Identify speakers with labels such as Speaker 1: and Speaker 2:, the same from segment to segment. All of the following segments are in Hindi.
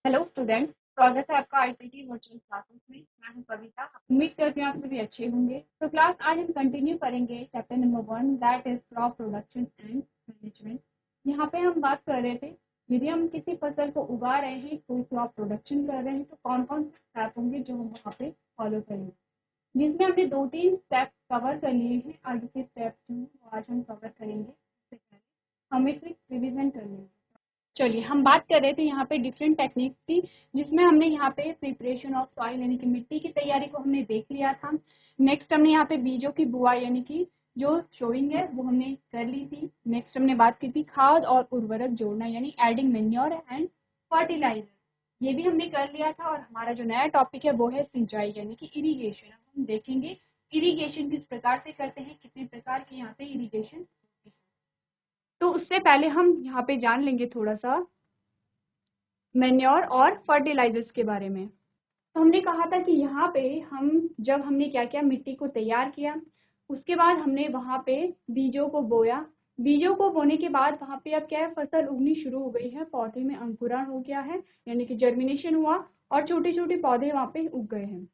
Speaker 1: हेलो स्टूडेंट, स्वागत है आपका आईसीटी वर्चुअल क्लासेस में। मैं हूं कविता। उम्मीद करती हूँ आप सभी अच्छे होंगे। तो क्लास आज हम कंटिन्यू करेंगे chapter number 1, that is crop production and management. यहाँ पे हम बात कर रहे थे, यदि हम किसी फसल को उगा रहे हैं, कोई क्रॉप प्रोडक्शन कर रहे हैं, तो कौन कौन से स्टेप होंगे जो हम वहाँ पे फॉलो करेंगे, जिसमें हमने 2-3 स्टेप कवर कर लिए हैं। आगे के स्टेप जो हैं वो आज हम कवर करेंगे। उससे पहले हम एक रिविजन कर लेंगे। चलिए, हम बात कर रहे थे यहाँ पे डिफरेंट टेक्निक्स थी, जिसमें हमने यहाँ पे प्रिपरेशन ऑफ सॉइल यानी कि मिट्टी की तैयारी को हमने देख लिया था। नेक्स्ट हमने यहाँ पे बीजों की बुआई यानी कि जो शोइंग है वो हमने कर ली थी। नेक्स्ट हमने बात की थी खाद और उर्वरक जोड़ना यानी एडिंग मैन्योर एंड फर्टिलाइजर, ये भी हमने कर लिया था। और हमारा जो नया टॉपिक है वो है सिंचाई यानी कि इरीगेशन। अब हम देखेंगे इरीगेशन किस प्रकार से करते हैं, कितने प्रकार के यहाँ पे इरीगेशन होती है। तो उससे पहले हम यहाँ पे जान लेंगे थोड़ा सा मैन्योर और फर्टिलाइजर्स के बारे में। तो हमने कहा था कि यहाँ पे हमने क्या किया, मिट्टी को तैयार किया, उसके बाद हमने वहाँ पे बीजों को बोया। बीजों को बोने के बाद वहाँ पे अब क्या है, फसल उगनी शुरू हो गई है, पौधे में अंकुरण हो गया है यानी कि जर्मिनेशन हुआ और छोटे छोटे पौधे वहाँ पे उग गए हैं।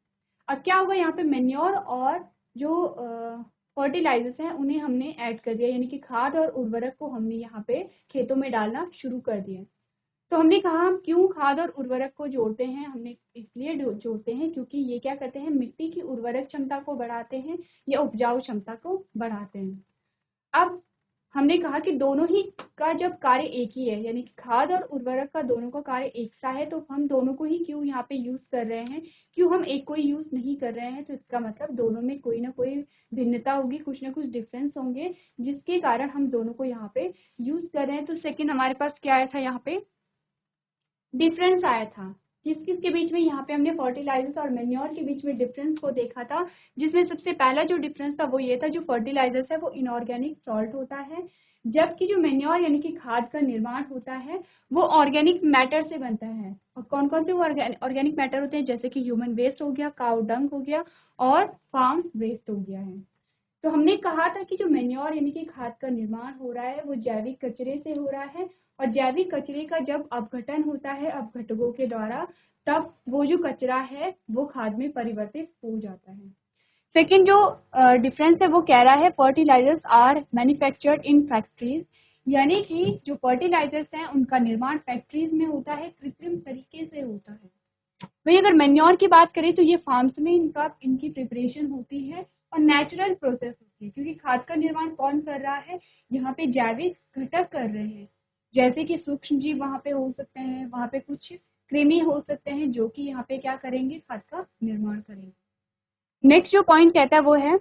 Speaker 1: अब क्या होगा, यहाँ पे मैन्योर और जो फर्टिलाइजर्स हैं उन्हें हमने ऐड कर दिया यानी कि खाद और उर्वरक को हमने यहाँ पे खेतों में डालना शुरू कर दिया। तो हमने कहा हम क्यों खाद और उर्वरक को जोड़ते हैं, हमने इसलिए जोड़ते हैं क्योंकि ये क्या करते हैं, मिट्टी की उर्वरक क्षमता को बढ़ाते हैं या उपजाऊ क्षमता को बढ़ाते हैं। अब हमने कहा कि दोनों ही का जब कार्य एक ही है यानी कि खाद और उर्वरक का दोनों का कार्य एक सा है, तो हम दोनों को ही क्यों यहाँ पे यूज कर रहे हैं, क्यों हम एक को ही यूज नहीं कर रहे हैं। तो इसका मतलब दोनों में कोई ना कोई भिन्नता होगी, कुछ ना कुछ डिफरेंस होंगे, जिसके कारण हम दोनों को यहाँ पे यूज कर रहे हैं। तो सेकेंड हमारे पास क्या आया था, यहाँ पे डिफरेंस आया था। किस किस के बीच में, यहाँ पे हमने फर्टिलाइजर्स और मैन्योर के बीच में डिफरेंस को देखा था, जिसमें सबसे पहला जो डिफरेंस था वो ये था, जो फर्टिलाइजर्स है वो इनऑर्गेनिक सॉल्ट होता है, जबकि जो मैन्योर यानी कि खाद का निर्माण होता है वो ऑर्गेनिक मैटर से बनता है। और कौन कौन से वो ऑर्गेनिक मैटर होते हैं, जैसे कि ह्यूमन वेस्ट हो गया, काउ डंग हो गया और फार्म वेस्ट हो गया है। तो हमने कहा था कि जो मैन्योर यानी कि खाद का निर्माण हो रहा है वो जैविक कचरे से हो रहा है, और जैविक कचरे का जब अपघटन होता है अपघटकों के द्वारा, तब वो जो कचरा है वो खाद में परिवर्तित हो जाता है। सेकेंड जो डिफरेंस है वो कह रहा है fertilisers are manufactured in factories, यानी कि जो फर्टिलाइजर्स हैं उनका निर्माण फैक्ट्रीज में होता है, कृत्रिम तरीके से होता है। वही अगर मैन्योर की बात करें तो ये फार्म्स में इनकी प्रिपरेशन होती है और नेचुरल प्रोसेस होती है, क्योंकि खाद का निर्माण कौन कर रहा है, यहाँ पे जैविक घटक कर रहे हैं, जैसे कि सूक्ष्म जीव वहाँ पे हो सकते हैं, वहाँ पे कुछ कृमि हो सकते हैं जो कि यहाँ पे क्या करेंगे, खाद का निर्माण करेंगे। नेक्स्ट जो पॉइंट कहता है वो है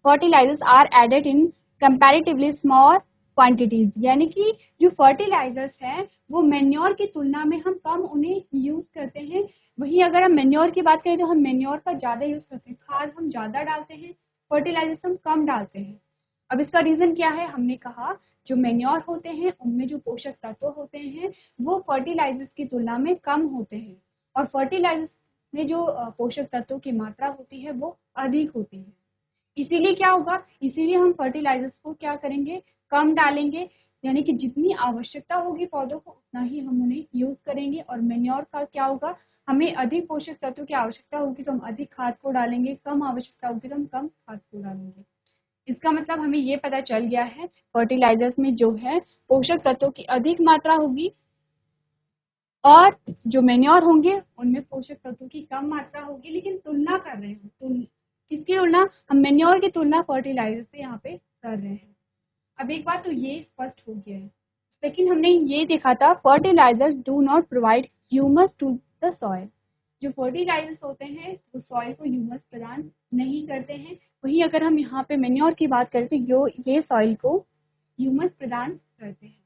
Speaker 1: fertilisers are added in comparatively small quantities, यानी कि जो फर्टिलाइजर्स हैं वो मैन्योर की तुलना में हम कम उन्हें यूज करते हैं। वहीं अगर हम मैन्योर की बात करें तो हम मैन्योर का ज़्यादा यूज करते हैं, खाद हम ज़्यादा डालते हैं, फर्टिलाइजर्स हम कम डालते हैं। अब इसका रीज़न क्या है, हमने कहा जो मैन्योर होते हैं उनमें जो पोषक तत्व होते हैं वो फर्टिलाइजर्स की तुलना में कम होते हैं, और फर्टिलाइजर्स में जो पोषक तत्वों की मात्रा होती है वो अधिक होती है। इसीलिए क्या होगा, इसीलिए हम फर्टिलाइजर्स को क्या करेंगे, कम डालेंगे, यानी कि जितनी आवश्यकता होगी पौधों को उतना ही हम उन्हें यूज करेंगे। और मैन्योर का क्या होगा, हमें अधिक पोषक तत्वों की आवश्यकता होगी तो हम अधिक खाद को डालेंगे, कम आवश्यकता होगी तो हम कम खाद को डालेंगे। इसका मतलब हमें ये पता चल गया है फर्टिलाइजर्स में जो है पोषक तत्वों की अधिक मात्रा होगी, और जो मैन्योर होंगे उनमें पोषक तत्वों की कम मात्रा होगी। लेकिन तुलना कर रहे हैं, किसकी तुलना, हम मैन्योर की तुलना फर्टिलाइजर से यहाँ पे कर रहे हैं। अब एक बार तो ये स्पष्ट हो गया है। लेकिन हमने ये देखा था fertilisers do not provide humus to the soil, जो फर्टिलाइजर्स होते हैं वो सॉइल को ह्यूमस प्रदान नहीं करते हैं। वहीं अगर हम यहाँ पे मैन्योर की बात करें तो ये सॉइल को ह्यूमस प्रदान करते हैं।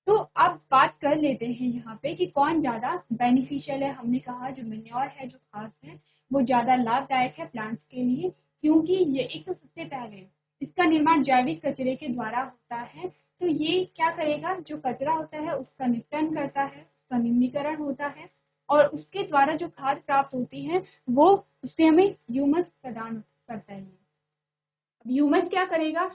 Speaker 1: तो अब बात कर लेते हैं यहाँ पे कि कौन ज़्यादा बेनिफिशियल है। हमने कहा जो मैन्योर है, जो खाद है, वो ज़्यादा लाभदायक है प्लांट्स के लिए, क्योंकि ये एक तो सबसे पहले इसका निर्माण जैविक कचरे के द्वारा होता है। तो ये क्या करेगा, जो कचरा होता है उसका निपटन करता है, उसका निम्नीकरण होता है, और उसके द्वारा जो खाद प्राप्त होती है वो उससे हमें ह्यूमस प्रदान करता है। अब ह्यूमस क्या करेगा,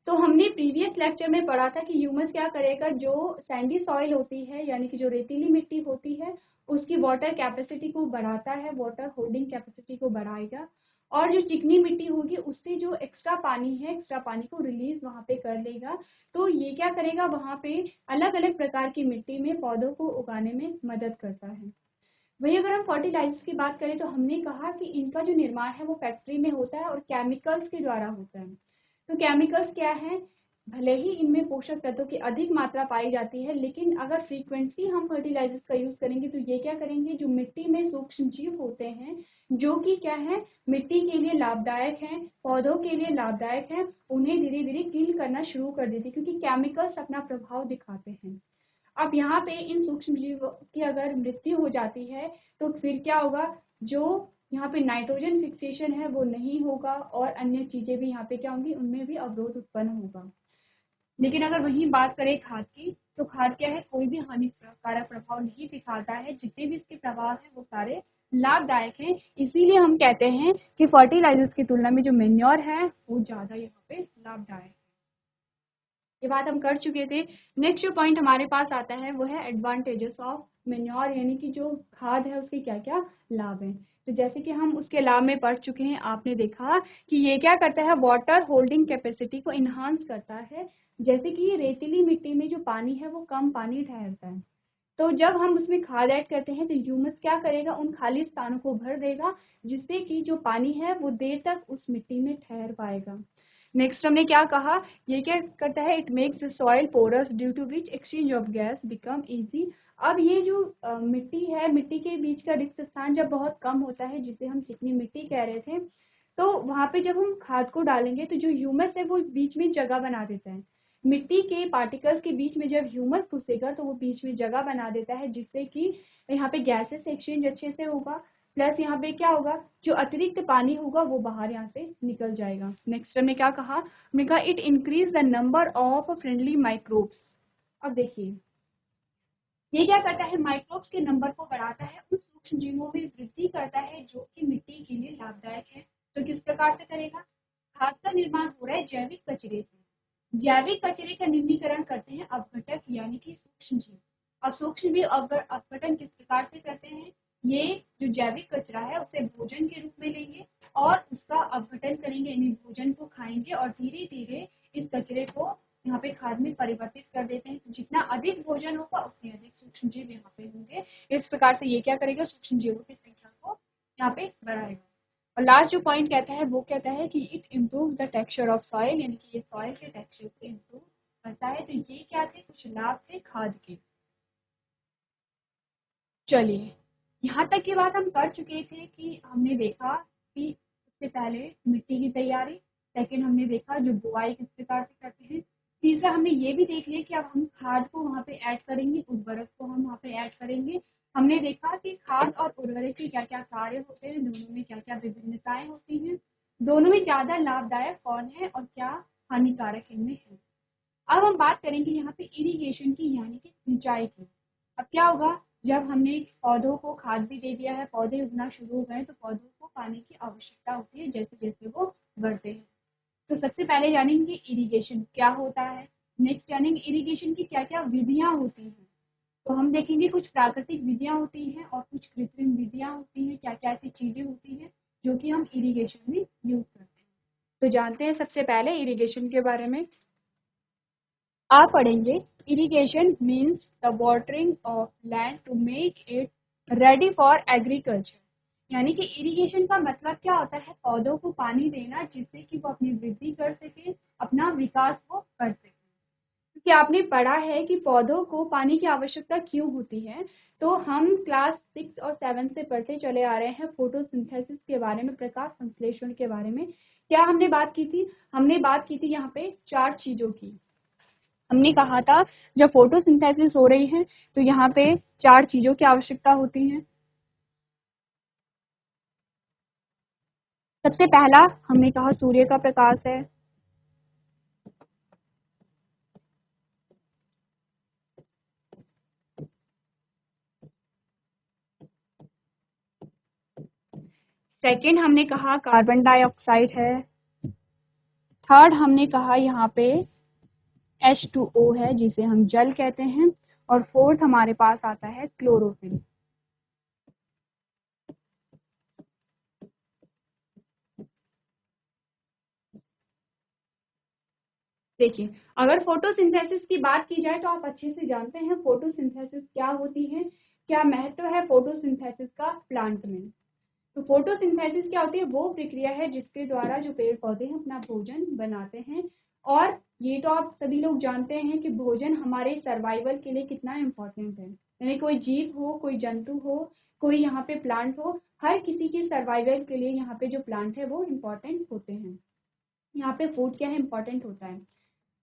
Speaker 1: तो हमने प्रीवियस लेक्चर में पढ़ा था कि ह्यूमस क्या करेगा, जो सैंडी सॉइल होती है यानी कि जो रेतीली मिट्टी होती है उसकी वाटर कैपेसिटी को बढ़ाता है, वाटर होल्डिंग कैपेसिटी को बढ़ाएगा। और जो चिकनी मिट्टी होगी उससे जो एक्स्ट्रा पानी है, एक्स्ट्रा पानी को रिलीज वहाँ पे कर लेगा। तो ये क्या करेगा, वहाँ पे अलग अलग प्रकार की मिट्टी में पौधों को उगाने में मदद करता है। वहीं अगर हम फर्टिलाइजर्स की बात करें तो हमने कहा कि इनका जो निर्माण है वो फैक्ट्री में होता है और केमिकल्स के द्वारा होता है। तो केमिकल्स क्या है, भले ही इनमें पोषक तत्वों की अधिक मात्रा पाई जाती है, लेकिन अगर फ्रीक्वेंटली हम फर्टिलाइजर्स का यूज़ करेंगे तो ये क्या करेंगे, जो मिट्टी में सूक्ष्म जीव होते हैं जो कि क्या है, मिट्टी के लिए लाभदायक हैं, पौधों के लिए लाभदायक हैं, उन्हें धीरे धीरे किल करना शुरू कर देती है, क्योंकि केमिकल्स अपना प्रभाव दिखाते हैं। अब यहाँ पे इन सूक्ष्म जीवों की अगर मृत्यु हो जाती है तो फिर क्या होगा, जो यहाँ पे नाइट्रोजन फिक्सेशन है वो नहीं होगा और अन्य चीज़ें भी यहाँ पे क्या होंगी, उनमें भी अवरोध उत्पन्न होगा। लेकिन अगर वहीं बात करें खाद की, तो खाद क्या है, कोई भी हानिकारक प्रभाव नहीं दिखाता है, जितने भी इसके प्रभाव हैं वो सारे लाभदायक हैं। इसीलिए हम कहते हैं कि फर्टिलाइजर्स की तुलना में जो मेन्योर है वो ज़्यादा यहाँ पे लाभदायक है। ये बात हम कर चुके थे। नेक्स्ट जो पॉइंट हमारे पास आता है वो है एडवांटेजेस ऑफ मेन्योर, यानी कि जो खाद है उसके क्या क्या लाभ हैं। तो जैसे कि हम उसके लाभ में पढ़ चुके हैं, आपने देखा कि ये क्या करता है, वाटर होल्डिंग कैपेसिटी को इन्हांस करता है। जैसे कि रेतीली मिट्टी में जो पानी है वो कम पानी ठहरता है, तो जब हम उसमें खाद ऐड करते हैं तो ह्यूमस क्या करेगा, उन खाली स्थानों को भर देगा, जिससे कि जो पानी है वो देर तक उस मिट्टी में ठहर पाएगा। नेक्स्ट हमने क्या कहा, ये क्या करता है, it makes the soil porous due to which exchange of gas become easy. अब ये जो मिट्टी है, मिट्टी के बीच का रिक्त स्थान जब बहुत कम होता है, जिसे हम चिकनी मिट्टी कह रहे थे, तो वहाँ पे जब हम खाद को डालेंगे तो जो ह्यूमस है वो बीच में जगह बना देता है। मिट्टी के पार्टिकल्स के बीच में जब ह्यूमस घुसेगा तो वो बीच में जगह बना देता है, जिससे कि यहाँ पे गैसेस एक्सचेंज अच्छे से होगा, प्लस यहाँ पे क्या होगा, जो अतिरिक्त पानी होगा वो बाहर यहाँ से निकल जाएगा। नेक्स्ट हमने क्या कहा, हमने कहा it increase the number of friendly microbes. अब देखिए ये क्या करता है, माइक्रोब्स के नंबर को बढ़ाता है, उन सूक्ष्म जीवों में वृद्धि करता है जो कि मिट्टी के लिए लाभदायक है। तो किस प्रकार से करेगा, खाद का निर्माण हो रहा है जैविक कचरे से, जैविक कचरे का निम्नीकरण करते हैं अपघटक यानी कि सूक्ष्म जीव। अब सूक्ष्म जीव अपघटन किस प्रकार से करते हैं, ये जो जैविक कचरा है उसे भोजन के रूप में लेंगे और उसका अपघटन करेंगे, यानी भोजन को खाएंगे और धीरे धीरे इस कचरे को यहाँ पे खाद में परिवर्तित कर देते हैं। तो जितना अधिक भोजन होगा उतने अधिक सूक्ष्म जीव यहाँ पे होंगे। इस प्रकार से ये क्या करेगा, सूक्ष्म जीवों की संख्या को यहाँ पे बढ़ाएगा। और लास्ट जो पॉइंट कहता है वो कहता है कि it improve the texture of soil, यानी कि ये सॉइल के टेक्सचर को इम्प्रूव करता है। तो ये क्या थे, कुछ लाभ थे खाद के। चलिए यहाँ तक की बात हम कर चुके थे कि हमने देखा कि उससे पहले मिट्टी की तैयारी, सेकेंड हमने देखा जो बुआई किस प्रकार से करते हैं, तीसरा हमने ये भी देख लिया कि अब हम खाद को वहाँ पे ऐड करेंगे, उर्वरक को हम वहाँ पे ऐड करेंगे। हमने देखा कि खाद और उर्वरक के क्या क्या कार्य होते हैं, दोनों में क्या क्या विभिन्नताएं होती हैं, दोनों में ज़्यादा लाभदायक कौन है और क्या हानिकारक इनमें है। अब हम बात करेंगे यहाँ पे इरिगेशन की, यानी कि सिंचाई की। अब क्या होगा, जब हमने पौधों को खाद भी दे दिया है, पौधे उगना शुरू हो गए, तो पौधों को पानी की आवश्यकता होती है जैसे जैसे वो बढ़ते हैं। तो सबसे पहले जानेंगे इरिगेशन क्या होता है, नेक्स्ट जानेंगे इरिगेशन की क्या क्या विधियाँ होती हैं। तो हम देखेंगे कुछ प्राकृतिक विधियाँ होती हैं और कुछ कृत्रिम विधियाँ होती हैं, क्या क्या ऐसी चीज़ें होती हैं जो कि हम इरिगेशन में यूज़ करते हैं। तो जानते हैं सबसे पहले इरिगेशन के बारे में। आप पढ़ेंगे irrigation means the watering of land to make it ready for agriculture, यानी कि इरिगेशन का मतलब क्या होता है, पौधों को पानी देना जिससे कि वो अपनी वृद्धि कर सके, अपना विकास वो कर सके। क्योंकि आपने पढ़ा है कि पौधों को पानी की आवश्यकता क्यों होती है, तो हम क्लास 6 और 7 से पढ़ते चले आ रहे हैं फोटोसिंथेसिस के बारे में, प्रकाश संश्लेषण के बारे में। क्या हमने बात की थी, हमने बात की थी यहाँ पे 4 चीज़ों की। हमने कहा था जब फोटोसिंथेसिस हो रही है तो यहाँ पे 4 चीज़ों की आवश्यकता होती है। सबसे पहला हमने कहा सूर्य का प्रकाश है, सेकंड हमने कहा कार्बन डाइऑक्साइड है, थर्ड हमने कहा यहाँ पे H2O है जिसे हम जल कहते हैं, और फोर्थ हमारे पास आता है क्लोरोफिल। देखिए, अगर फोटोसिंथेसिस की बात की जाए तो आप अच्छे से जानते हैं फोटोसिंथेसिस क्या होती है, क्या महत्व है फोटोसिंथेसिस का प्लांट में। तो फोटोसिंथेसिस क्या होती है? वो प्रक्रिया है जिसके द्वारा जो पेड़ पौधे हैं अपना भोजन बनाते हैं। और ये तो आप सभी लोग जानते हैं कि भोजन हमारे सर्वाइवल के लिए कितना इम्पोर्टेंट है। यानी कोई जीव हो, कोई जंतु हो, कोई यहाँ पे प्लांट हो, हर किसी के सर्वाइवल के लिए यहाँ पे जो प्लांट है वो इम्पोर्टेंट होते हैं। यहाँ पे फूड क्या है? इम्पोर्टेंट होता है।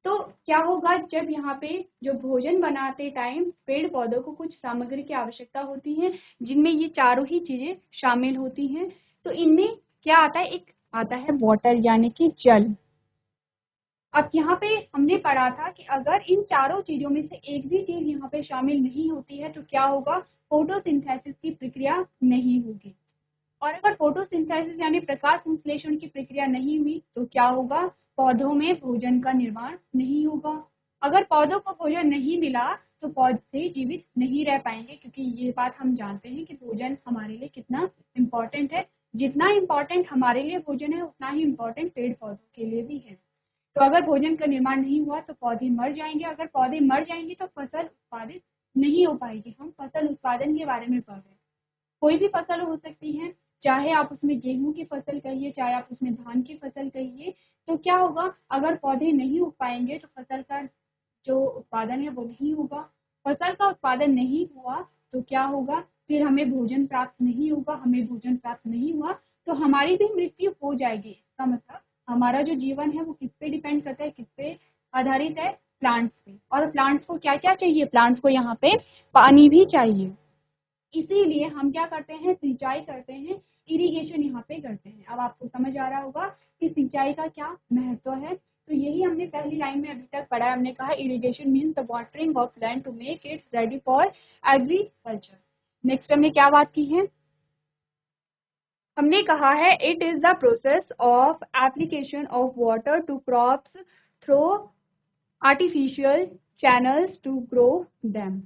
Speaker 1: तो क्या होगा जब यहाँ पे जो भोजन बनाते टाइम पेड़ पौधों को कुछ सामग्री की आवश्यकता होती है जिनमें ये चारों ही चीजें शामिल होती हैं। तो इनमें क्या आता है? एक आता है वाटर यानी कि जल। अब यहाँ पे हमने पढ़ा था कि अगर इन चारों चीजों में से एक भी चीज यहाँ पे शामिल नहीं होती है तो क्या होगा? फोटोसिंथेसिस की प्रक्रिया नहीं होगी। और अगर फोटोसिंथेसिस यानी प्रकाश संश्लेषण की प्रक्रिया नहीं हुई तो क्या होगा? पौधों में भोजन का निर्माण नहीं होगा। अगर पौधों को भोजन नहीं मिला तो पौधे जीवित नहीं रह पाएंगे, क्योंकि ये बात हम जानते हैं कि भोजन हमारे लिए कितना इम्पोर्टेंट है। जितना इम्पोर्टेंट हमारे लिए भोजन है उतना ही इम्पोर्टेंट पेड़ पौधों के लिए भी है। तो अगर भोजन का निर्माण नहीं हुआ तो पौधे मर जाएंगे। अगर पौधे मर जाएंगे तो फसल उत्पादित नहीं हो पाएगी। हम फसल उत्पादन के बारे में पढ़ रहे हैं। कोई भी फसल हो सकती है, चाहे आप उसमें गेहूं की फसल कहिए, चाहे आप उसमें धान की फसल कहिए। तो क्या होगा? अगर पौधे नहीं उग पाएंगे तो फसल का जो उत्पादन है वो नहीं होगा। फसल का उत्पादन नहीं हुआ तो क्या होगा? फिर हमें भोजन प्राप्त नहीं होगा। हमें भोजन प्राप्त नहीं हुआ तो हमारी भी मृत्यु हो जाएगी। इसका मतलब हमारा जो जीवन है वो किस पे डिपेंड करता है? किस पे आधारित है? प्लांट्स पे। और प्लांट्स को क्या क्या चाहिए? प्लांट्स को यहाँ पे पानी भी चाहिए। इसीलिए हम क्या करते हैं? सिंचाई करते हैं, इरिगेशन यहाँ पे करते हैं। अब आपको समझ आ रहा होगा कि सिंचाई का क्या महत्व है। तो यही हमने पहली लाइन में अभी तक पढ़ा है। हमने कहा irrigation means the watering of land to make it ready for agriculture. Next हमने क्या बात की है? हमने कहा है it is the process of application of water to crops through artificial channels to grow them.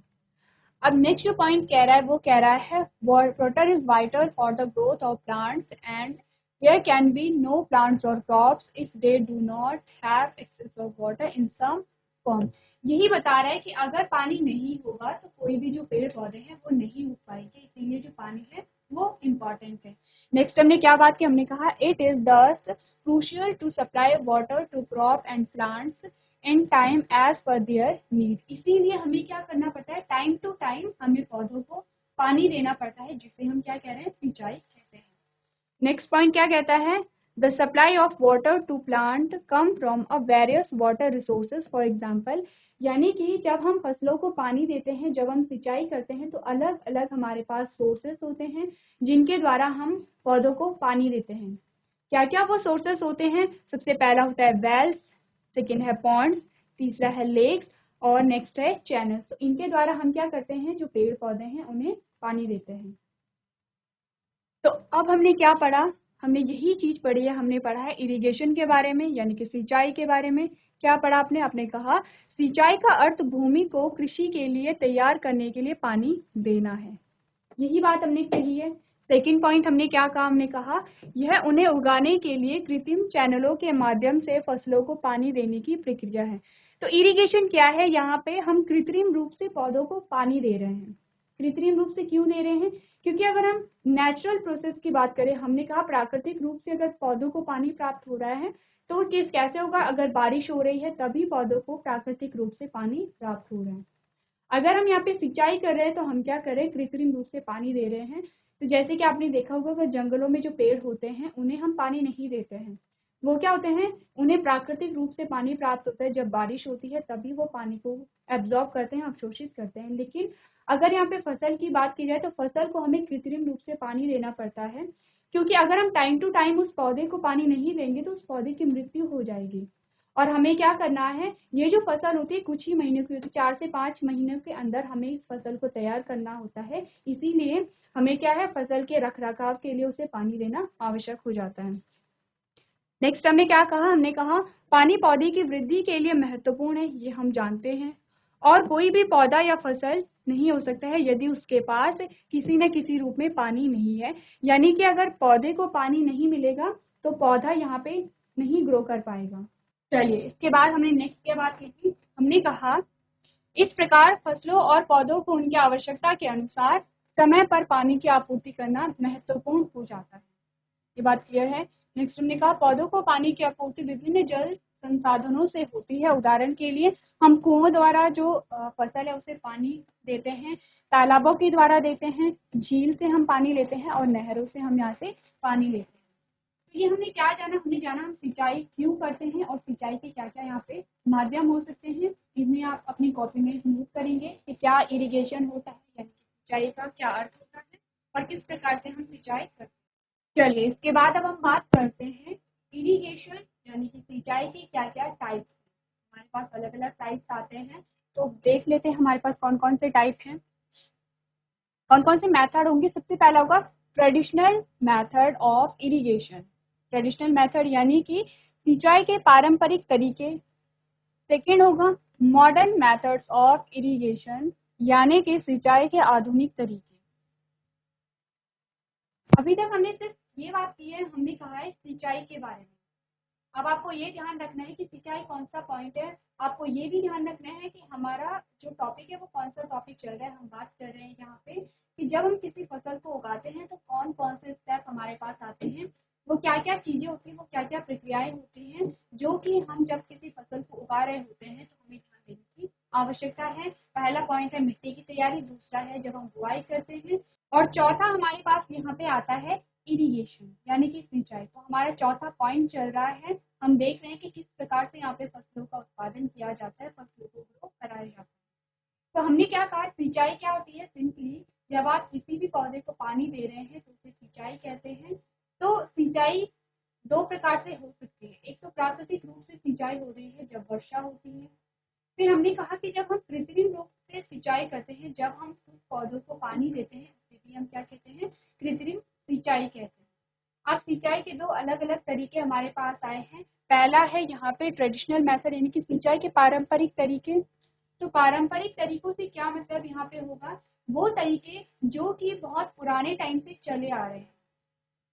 Speaker 1: अब नेक्स्ट जो पॉइंट कह रहा है वो कह रहा है water is vital for the growth of plants and there can be no plants और crops if they do not have access of water in some form. यही बता रहा है कि अगर पानी नहीं होगा तो कोई भी जो पेड़ पौधे हैं वो नहीं उग पाएंगे। इसीलिए जो पानी है वो इम्पॉर्टेंट है। नेक्स्ट हमने क्या बात की? हमने कहा it is thus crucial to supply water to crop and plants in time as per their need. इसीलिए हमें क्या करना पड़ता है? टाइम टू टाइम हमें पौधों को पानी देना पड़ता है, जिसे हम क्या कह रहे हैं? सिंचाई कहते हैं। नेक्स्ट पॉइंट क्या कहता है? The supply of water to plant come from a various water resources. For example, यानी कि जब हम फसलों को पानी देते हैं, जब हम सिंचाई करते हैं तो अलग अलग हमारे पास सोर्सेस होते हैं जिनके द्वारा हम पौधों को पानी देते हैं। क्या क्या वो सोर्सेस होते हैं? सबसे पहला होता है वेल्स, सेकेंड है पॉन्ड्स, तीसरा है लेक्स और नेक्स्ट है चैनल्स। तो इनके द्वारा हम क्या करते हैं? जो पेड़ पौधे हैं उन्हें पानी देते हैं। तो अब हमने क्या पढ़ा? हमने यही चीज पढ़ी है। हमने पढ़ा है इरिगेशन के बारे में, यानी कि सिंचाई के बारे में। क्या पढ़ा आपने? आपने कहा सिंचाई का अर्थ भूमि को कृषि के लिए तैयार करने के लिए पानी देना है। यही बात हमने कही है। सेकंड पॉइंट हमने क्या कहा? हमने कहा यह उन्हें उगाने के लिए कृत्रिम चैनलों के माध्यम से फसलों को पानी देने की प्रक्रिया है। तो इरिगेशन क्या है? यहाँ पे हम कृत्रिम रूप से पौधों को पानी दे रहे हैं। कृत्रिम रूप से क्यों दे रहे हैं? क्योंकि अगर हम नेचुरल प्रोसेस की बात करें, हमने कहा प्राकृतिक रूप से अगर पौधों को पानी प्राप्त हो रहा है तो किस कैसे होगा? अगर बारिश हो रही है तभी पौधों को प्राकृतिक रूप से पानी प्राप्त हो रहा है। अगर हम यहाँ पे सिंचाई कर रहे हैं तो हम क्या कर रहे हैं? कृत्रिम रूप से पानी दे रहे हैं। तो जैसे कि आपने देखा होगा अगर जंगलों में जो पेड़ होते हैं उन्हें हम पानी नहीं देते हैं, वो क्या होते हैं? उन्हें प्राकृतिक रूप से पानी प्राप्त होता है। जब बारिश होती है तभी वो पानी को एब्जॉर्ब करते हैं, अवशोषित करते हैं। लेकिन अगर यहाँ पे फसल की बात की जाए तो फसल को हमें कृत्रिम रूप से पानी देना पड़ता है, क्योंकि अगर हम टाइम टू टाइम उस पौधे को पानी नहीं देंगे तो उस पौधे की मृत्यु हो जाएगी। और हमें क्या करना है? ये जो फसल होती है कुछ ही महीनों की होती है, 4 से 5 महीनों के अंदर हमें इस फसल को तैयार करना होता है। इसीलिए हमें क्या है? फसल के रखरखाव के लिए उसे पानी देना आवश्यक हो जाता है। नेक्स्ट हमने क्या कहा? हमने कहा पानी पौधे की वृद्धि के लिए महत्वपूर्ण है, ये हम जानते हैं। और कोई भी पौधा या फसल नहीं हो सकता है यदि उसके पास किसी न किसी रूप में पानी नहीं है। यानी कि अगर पौधे को पानी नहीं मिलेगा तो पौधा यहाँ पे नहीं ग्रो कर पाएगा। चलिए, इसके बाद हमने नेक्स्ट क्या बात की थी, हमने कहा इस प्रकार फसलों और पौधों को उनकी आवश्यकता के अनुसार समय पर पानी की आपूर्ति करना महत्वपूर्ण हो जाता है। ये बात क्लियर है। नेक्स्ट हमने कहा पौधों को पानी की आपूर्ति विभिन्न जल संसाधनों से होती है। उदाहरण के लिए हम कुओं द्वारा जो फसल है उसे पानी देते हैं, तालाबों के द्वारा देते हैं, झील से हम पानी लेते हैं और नहरों से हम यहाँ से पानी लेते हैं। तो ये हमने क्या जाना, हमने जाना हम सिंचाई क्यों करते हैं और सिंचाई के क्या क्या यहाँ पे माध्यम हो सकते हैं। इसमें आप अपनी कॉपी में नोट करेंगे कि क्या इरिगेशन होता है, यानी सिंचाई का क्या अर्थ होता है और किस प्रकार से हम सिंचाई करते हैं। चलिए, इसके बाद अब हम बात करते हैं इरिगेशन यानी कि सिंचाई के क्या क्या टाइप्स हैं। हमारे पास अलग अलग टाइप्स आते हैं, तो देख लेते हैं हमारे पास कौन कौन से टाइप हैं, कौन कौन से मेथड होंगे। सबसे पहला होगा traditional method of irrigation. Traditional method यानी कि सिंचाई के पारंपरिक तरीके। सेकेंड होगा मॉडर्न मेथड्स ऑफ इरिगेशन यानी कि सिंचाई के आधुनिक तरीके। अभी तक हमने सिर्फ ये बात की है, हमने कहा है सिंचाई के बारे में। अब आपको ये ध्यान रखना है कि सिंचाई कौन सा पॉइंट है। आपको ये भी ध्यान रखना है कि हमारा जो टॉपिक है वो कौन सा टॉपिक चल रहा है। हम बात कर रहे हैं यहाँ पे कि जब हम किसी फसल को उगाते हैं तो कौन कौन से स्टेप हमारे पास आते हैं, वो क्या क्या चीज़ें होती हैं, वो क्या क्या प्रक्रियाएं होती हैं जो कि हम जब किसी फसल को उगा रहे होते हैं तो हमें ध्यान देने की आवश्यकता है। पहला पॉइंट है मिट्टी की तैयारी, दूसरा है जब हम बुआई करते हैं, और चौथा हमारे पास यहाँ पे आता है इरिगेशन यानी कि सिंचाई। तो हमारा चौथा पॉइंट चल रहा है, हम देख रहे हैं कि किस प्रकार से यहाँ पे फसलों का उत्पादन किया जाता है, फसलों को ग्रो कराया जाता है। तो हमने क्या कहा, सिंचाई क्या होती है। सिंपली जब आप किसी भी पौधे को पानी दे रहे हैं तो उसे सिंचाई कहते हैं। तो सिंचाई दो प्रकार से हो सकती है। एक तो प्राकृतिक रूप से सिंचाई हो रही है जब वर्षा होती है। फिर हमने कहा कि जब हम कृत्रिम रूप से सिंचाई करते हैं, जब हम पौधों को पानी देते हैं, उसे हम क्या कहते हैं, कृत्रिम सिंचाई कहते हैं। अब सिंचाई के दो अलग अलग तरीके हमारे पास आए हैं। पहला है यहाँ पे ट्रेडिशनल मेथड यानी कि सिंचाई के पारंपरिक तरीके। तो पारंपरिक तरीकों से क्या मतलब यहाँ पे होगा, वो तरीके जो कि बहुत पुराने टाइम से चले आ रहे हैं।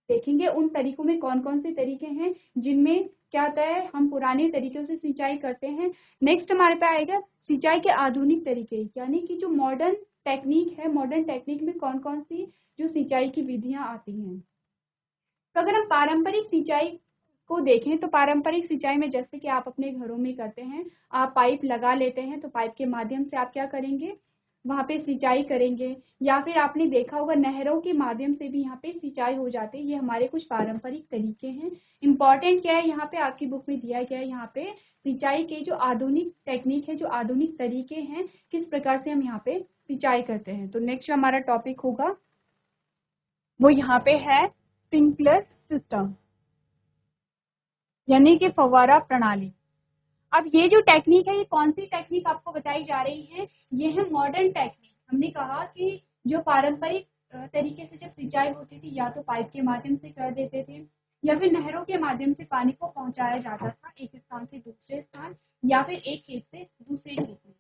Speaker 1: देखेंगे उन तरीकों में कौन कौन से तरीके हैं जिनमें क्या होता है, हम पुराने तरीकों से सिंचाई करते हैं। नेक्स्ट हमारे पे आएगा सिंचाई के आधुनिक तरीके, यानी कि जो मॉडर्न टेक्निक है, मॉडर्न टेक्निक में कौन कौन सी जो सिंचाई की विधियां आती हैं। तो अगर हम पारंपरिक सिंचाई को देखें तो पारंपरिक सिंचाई में जैसे कि आप अपने घरों में करते हैं, आप पाइप लगा लेते हैं, तो पाइप के माध्यम से आप क्या करेंगे, वहाँ पे सिंचाई करेंगे। या फिर आपने देखा होगा नहरों के माध्यम से भी यहाँ पे सिंचाई हो जाती है। ये हमारे कुछ पारंपरिक तरीके हैं। इम्पॉर्टेंट क्या है, यहाँ पे आपकी बुक में दिया गया है, यहाँ पे सिंचाई के जो आधुनिक टेक्निक है, जो आधुनिक तरीके हैं, किस प्रकार से हम यहाँ पे सिंचाई करते हैं। तो नेक्स्ट हमारा टॉपिक होगा वो यहाँ पे है स्प्रिंकलर सिस्टम यानी कि फव्वारा प्रणाली। अब ये जो टेक्निक है, ये कौन सी टेक्निक आपको बताई जा रही है, ये है मॉडर्न टेक्निक। हमने कहा कि जो पारंपरिक तरीके से जब सिंचाई होती थी, या तो पाइप के माध्यम से कर देते थे या फिर नहरों के माध्यम से पानी को पहुंचाया जाता था एक स्थान से दूसरे स्थान, या फिर एक खेत से दूसरे खेत में।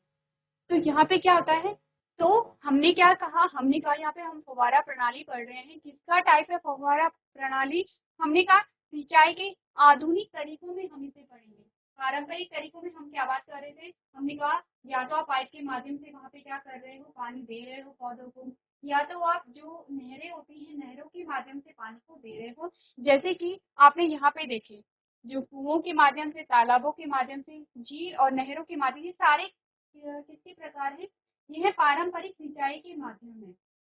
Speaker 1: तो यहाँ पे क्या होता है, तो हमने क्या कहा, हमने कहा यहाँ पे हम फव्वारा प्रणाली पढ़ रहे हैं। किसका टाइप है फव्वारा प्रणाली, हमने कहा सिंचाई के आधुनिक तरीकों में हम इसे पढ़ेंगे। पारंपरिक तरीकों में हम क्या बात कर रहे थे, हमने कहा या तो आप पाइप के माध्यम से वहाँ पे क्या कर रहे हो, पानी दे रहे हो पौधों को, या तो आप जो नहरें होती हैं, नहरों के माध्यम से पानी को दे रहे हो। जैसे कि आपने यहाँ पे देखे, जो कुओं के माध्यम से, तालाबों के माध्यम से, झील और नहरों के माध्यम से, सारे किसके प्रकार है, ये है पारंपरिक सिंचाई के माध्यम है।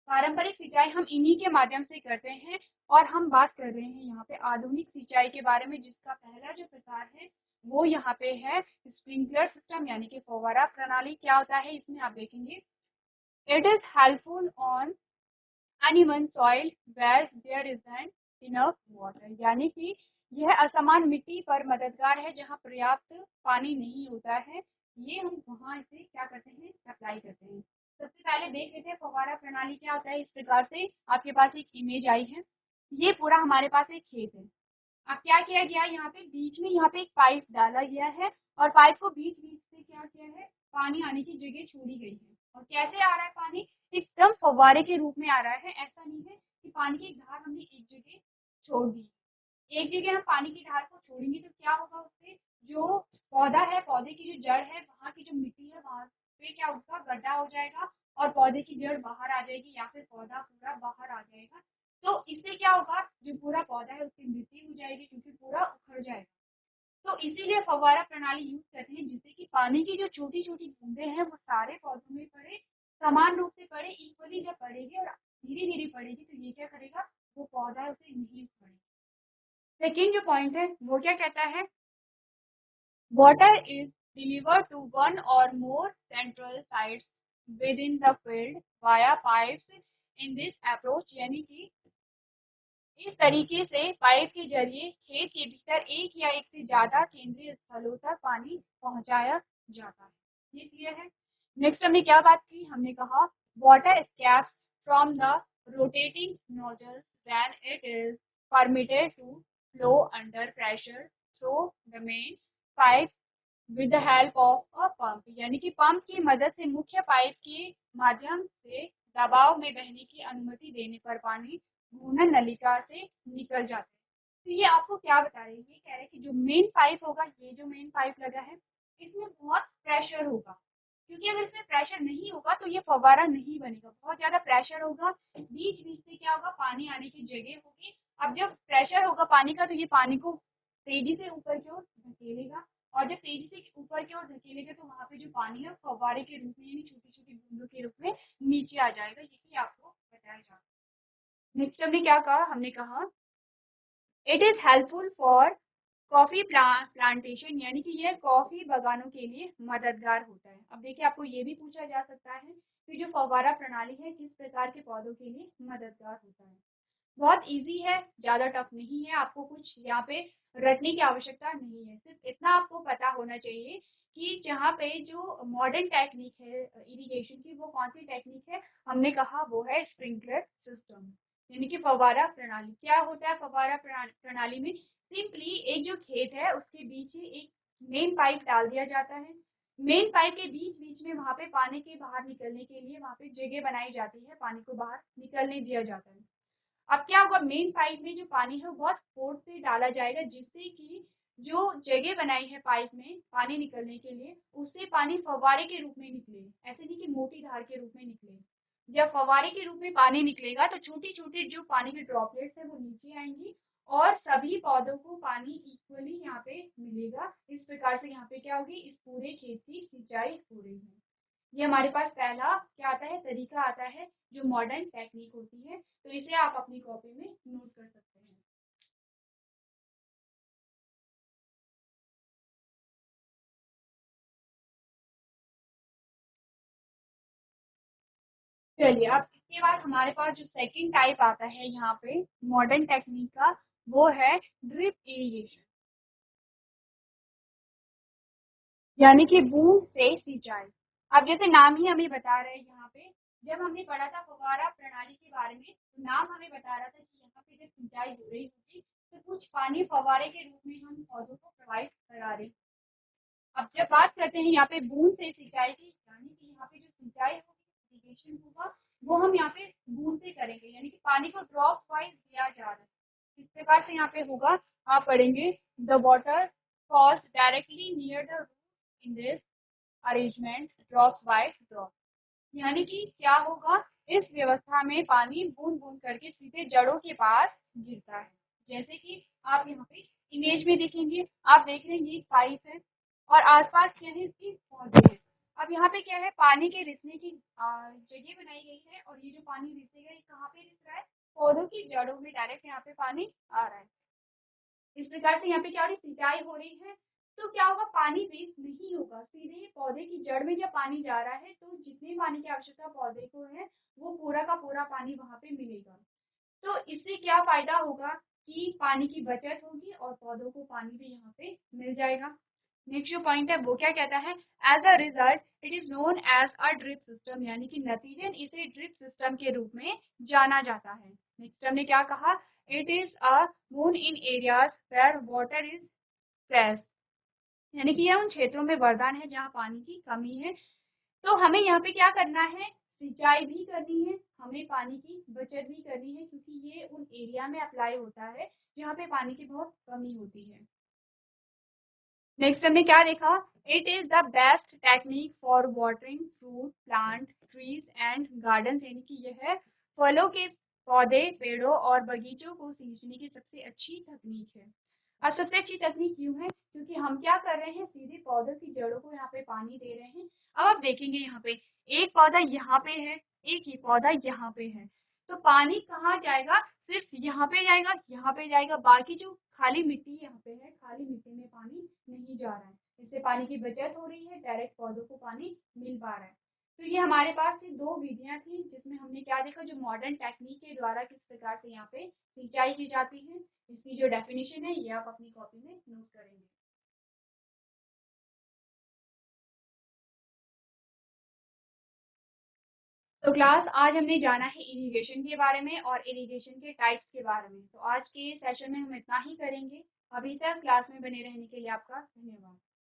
Speaker 1: पारंपरिक सिंचाई हम इन्हीं के माध्यम से करते हैं। और हम बात कर रहे हैं यहाँ पे आधुनिक सिंचाई के बारे में, जिसका पहला जो प्रकार है वो यहाँ पे है स्प्रिंकलर सिस्टम यानी कि फव्वारा प्रणाली। क्या होता है इसमें आप देखेंगे, it is helpful on uneven soil where there is an enough water, यानी कि यह असमान मिट्टी पर मददगार है जहाँ पर्याप्त पानी नहीं होता है। ये हम वहाँ इसे क्या करते हैं, अप्लाई करते हैं। सबसे पहले देख लेते हैं फव्वारा प्रणाली क्या होता है। इस प्रकार से आपके पास एक इमेज आई है, ये पूरा हमारे पास एक खेत है। अब क्या किया गया, यहाँ पे बीच में यहाँ पे एक पाइप डाला गया है, और पाइप को बीच बीच से क्या किया है, पानी आने की जगह छोड़ी गई है। और कैसे आ रहा है पानी, एकदम फव्वारे के रूप में आ रहा है। ऐसा नहीं है कि पानी की धार हमने एक जगह छोड़ दी। एक जगह हम पानी की धार को छोड़ेंगे तो क्या होगा, उससे जो पौधा है, पौधे की जो जड़ है, वहाँ की जो मिट्टी है वहाँ पे क्या होगा, गड्ढा हो जाएगा और पौधे की जड़ बाहर आ जाएगी या फिर पौधा पूरा बाहर आ जाएगा। तो इससे क्या होगा, जो पूरा पौधा है उसकी मृत्यु हो जाएगी क्योंकि पूरा उखड़ जाएगा। तो इसीलिए फव्वारा प्रणाली यूज करते हैं जिससे कि पानी की जो छोटी छोटी बूंदे हैं वो सारे पौधों में पड़े, समान रूप से पड़े, इक्वली जब पड़ेगी और धीरे धीरे पड़ेगी तो ये क्या करेगा, वो पौधा है उसे नहीं उखड़ेगा। सेकेंड जो पॉइंट है वो क्या कहता है, water is delivered to one or more central sites within the field via pipes in this approach, यानी कि इस तरीके से पाइप के जरिए खेत के भीतर एक या एक से ज्यादा केंद्रीय स्थलों तक पानी पहुंचाया जाता है। ये क्लियर है। नेक्स्ट हमने क्या बात की, हमने कहा water escapes from the rotating nozzles when it is permitted to flow under pressure through the main pipe with the help of a pump, यानी कि पंप की मदद से मुख्य पाइप के माध्यम से दबाव में बहने की अनुमति देने पर पानी घूर्णन नलिका से निकल जाता है। तो ये आपको क्या बता रही है, ये कह रहे हैं कि जो मेन पाइप होगा, ये जो मेन पाइप लगा है, इसमें बहुत प्रेशर होगा, क्योंकि अगर इसमें प्रेशर नहीं होगा तो ये फव्वारा नहीं बनेगा। बहुत ज्यादा प्रेशर होगा, बीच बीच से क्या होगा, पानी आने की जगह होगी। अब जब प्रेशर होगा पानी का तो ये पानी को तेजी से ऊपर की ओर धकेलेगा, और जब तेजी से ऊपर की ओर धकेलेगा तो वहाँ पे जो पानी है फव्वारे के रूप में यानी छोटी छोटी बूंदों के रूप में नीचे आ जाएगा। यही आपको बताया जा रहा है। नेक्स्ट हमने क्या कहा, हमने कहा it is helpful for coffee plantation, यानी कि यह कॉफी बागानों के लिए मददगार होता है। अब देखिए आपको ये भी पूछा जा सकता है कि जो फव्वारा प्रणाली है किस प्रकार के पौधों के लिए मददगार होता है। बहुत इजी है, ज़्यादा टफ नहीं है, आपको कुछ यहाँ पे रटने की आवश्यकता नहीं है। सिर्फ इतना आपको पता होना चाहिए कि जहाँ पे जो मॉडर्न टेक्निक है इरिगेशन की, वो कौन सी टेक्निक है, हमने कहा वो है स्प्रिंकलर सिस्टम, यानी कि फव्वारा प्रणाली। क्या होता है फव्वारा प्रणाली में, सिंपली एक जो खेत है उसके बीच ही एक मेन पाइप डाल दिया जाता है। मेन पाइप के बीच बीच में वहाँ पे पानी के बाहर निकलने के लिए वहाँ पे जगह बनाई जाती है, पानी को बाहर निकलने दिया जाता है। अब क्या होगा, मेन पाइप में जो पानी है वो बहुत फोर्स से डाला जाएगा जिससे कि जो जगह बनाई है पाइप में पानी निकलने के लिए उससे पानी फव्वारे के रूप में निकले, ऐसे नहीं कि मोटी धार के रूप में निकले। जब फव्वारे के रूप में पानी निकलेगा तो छोटी छोटी जो पानी की ड्रॉपलेट्स है वो नीचे आएंगी और सभी पौधों को पानी इक्वली यहाँ पे मिलेगा। इस प्रकार से यहाँ पे क्या होगी, इस पूरे खेत की सिंचाई हो रही है। ये हमारे पास पहला क्या आता है, तरीका आता है जो मॉडर्न टेक्निक होती है। तो इसे आप अपनी कॉपी में नोट कर सकते हैं। चलिए अब इसके बाद हमारे पास जो सेकंड टाइप आता है यहाँ पे मॉडर्न टेक्निक का, वो है ड्रिप इरिगेशन, यानी कि बूंद से सिंचाई। अब जैसे नाम ही हमें बता रहे हैं यहाँ पे, जब हमने पढ़ा था फव्वारा प्रणाली के बारे में तो नाम हमें बता रहा था कि यहाँ पे जब सिंचाई हो रही होगी तो कुछ पानी फव्वारे के रूप में हम पौधों को प्रोवाइड करा रहे हैं। अब जब बात करते हैं यहाँ पे बूंद से सिंचाई की, यानी कि यहाँ पे जो सिंचाई होगी, इरिगेशन होगा, वो हम यहाँ पे बूंद से करेंगे, यानी कि पानी को ड्रॉप वाइज दिया जा रहा है। इस प्रकार से यहाँ पे होगा, आप पढ़ेंगे the water falls directly near the root in this arrangement drops by drop, यानी कि क्या होगा, इस व्यवस्था में पानी बूंद बूंद करके सीधे जड़ों के पास गिरता है। जैसे कि आप यहाँ पे इमेज में देखेंगे, आप देख रहे हैं ये पाइप है और आसपास क्या है, इसकी पौधे हैं। अब यहाँ पे क्या है, पानी के रिसने की जगह बनाई गई है और ये जो पानी रिसेगा ये कहाँ पे रिस रहा है, पौधों की जड़ों में डायरेक्ट यहाँ पे पानी आ रहा है। इस प्रकार से यहाँ पे क्या हो रही है, सिंचाई हो रही है। तो क्या होगा, पानी वेस्ट नहीं होगा, सीधे पौधे की जड़ में जब पानी जा रहा है तो जितने पानी की आवश्यकता पौधे को है वो पूरा का पूरा पानी वहाँ पे मिलेगा। तो इससे क्या फायदा होगा कि पानी की बचत होगी और पौधों को पानी भी यहाँ पे मिल जाएगा। नेक्स्ट जो पॉइंट है वो क्या कहता है, as a result it is known as a drip system, यानी कि नतीजन इसे ड्रिप सिस्टम के रूप में जाना जाता है। नेक्स्ट हमने क्या कहा, it is a boon in areas where water is scarce, यानी कि यह उन क्षेत्रों में वरदान है जहाँ पानी की कमी है। तो हमें यहाँ पे क्या करना है, सिंचाई भी करनी है, हमें पानी की बचत भी करनी है, क्योंकि ये उन एरिया में अप्लाई होता है जहाँ पे पानी की बहुत कमी होती है। नेक्स्ट हमने क्या देखा, it is the best technique for watering fruit plant trees and garden, यानी कि यह फलों के पौधे पेड़ों और बगीचों को सींचने की सबसे अच्छी तकनीक है। और सबसे अच्छी तकनीक यूं है क्योंकि हम क्या कर रहे हैं, सीधे पौधों की जड़ों को यहाँ पे पानी दे रहे हैं। अब आप देखेंगे यहाँ पे एक पौधा यहाँ पे है, एक ही पौधा यहाँ पे है, तो पानी कहाँ जाएगा, सिर्फ यहाँ पे जाएगा, बाकी जो खाली मिट्टी यहाँ पे है, खाली मिट्टी में पानी नहीं जा रहा है। इससे पानी की बचत हो रही है, डायरेक्ट पौधों को पानी मिल पा रहा है। तो ये हमारे पास ये दो विधियां थी जिसमें हमने क्या देखा, जो मॉडर्न टेक्निक के द्वारा किस प्रकार से यहाँ पे सिंचाई की जाती है। इसकी जो डेफिनेशन है ये आप अपनी कॉपी में नोट करेंगे। तो क्लास आज हमने जाना है इरिगेशन के बारे में और इरिगेशन के टाइप्स के बारे में। तो आज के सेशन में हम इतना ही करेंगे। अभी तक क्लास में बने रहने के लिए आपका धन्यवाद।